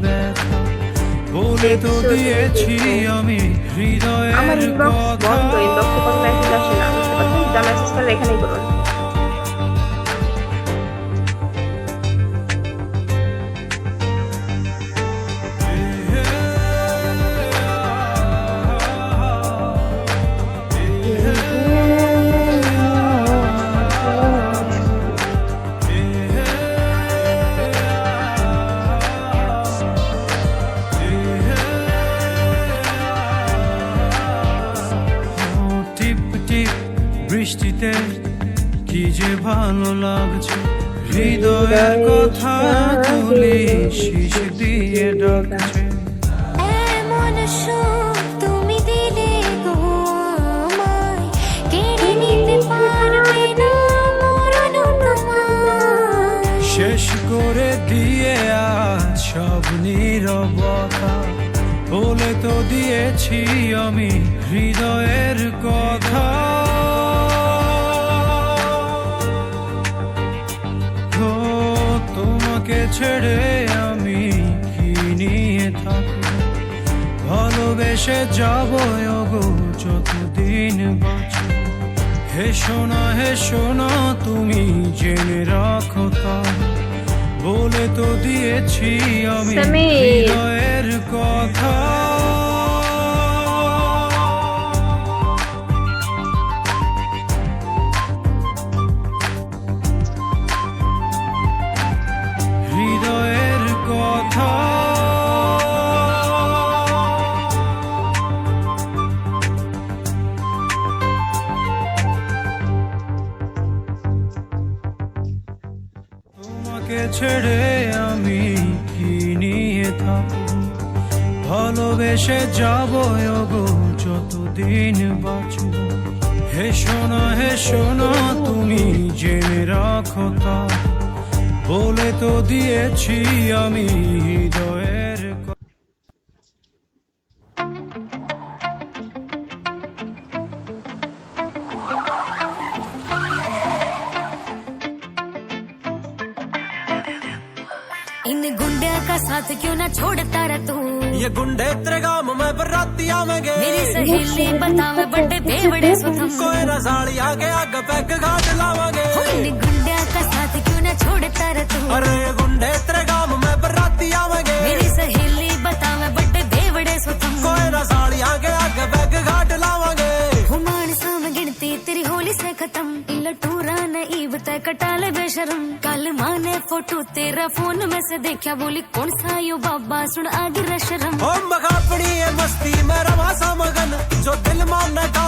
ব্যথা বলে তো দিয়েছি আমি আমার হৃদয়ের ইনবক্স কথা। বন্ধ, ইনবক্সে কোনো মেসেজ আসে না, বুঝতে পারছেন? যা মেসেজ করেন এখানেই করুন। টিপ টিপ বৃষ্টিতে কি যে ভালো লাগছে, হৃদয়ের কথা তুলি শীষ দিয়ে ডাকছে। এমন সুখ তুমি দিলে গো আমায়, কেড়ে নিতে পারবে না মরণ তোমার। শেষ করে দিয়ে আজ সব নীরবতা বলে তো দিয়েছি আমি হৃদয়ের কথা। ও তোমাকে ছেড়ে আমি কি নিয়ে থাকবো, ভালোবেসে যাবো গো যতদিন বাঁচব। হেসো না তুমি জেনে রাখো তা, বলে তো দিয়েছি আমি সমীর। হৃদয়ের কথা। হৃদয়ের কথা। তোমাকে ছেড়ে আমি কি নিয়ে থাকবো, ভালোবেসে যাবো গো যতদিন বাঁচব। হেসো না তুমি জেনে রাখো তা, বলে তো দিয়েছি আমি হৃদয়ের কথা। इन गुंडे का साथ क्यों ना छोड़ता रह तू, ये गुंडे तेरे गांव में बराती आवेंगे। मेरी सहेली बता मैं बड़े बेवड़े सुथम। कोई ना साड़ी आगे आगे पैक घाट लावांगे। इन गुंडे का साथ क्यों ना छोड़ता रह तू, अरे ये गुंडे तेरे गांव में बराती आवेंगे। मेरी सहेली बता मैं बड़े बेवड़े सुथम। कोई ना साड़ी आगे आगे पैक घाट लावांगे। हुमान साम गिनती तेरी होली से खत्म, लटूरा नईब तय कटाले बेशरम। कल माँ ने फोटो तेरा फोन में से देखा, बोली कौन सा यो बाबा सुन आगे रशरम। हम बखापड़ी है मस्ती मेरा भाषा मगन, जो दिल मानने का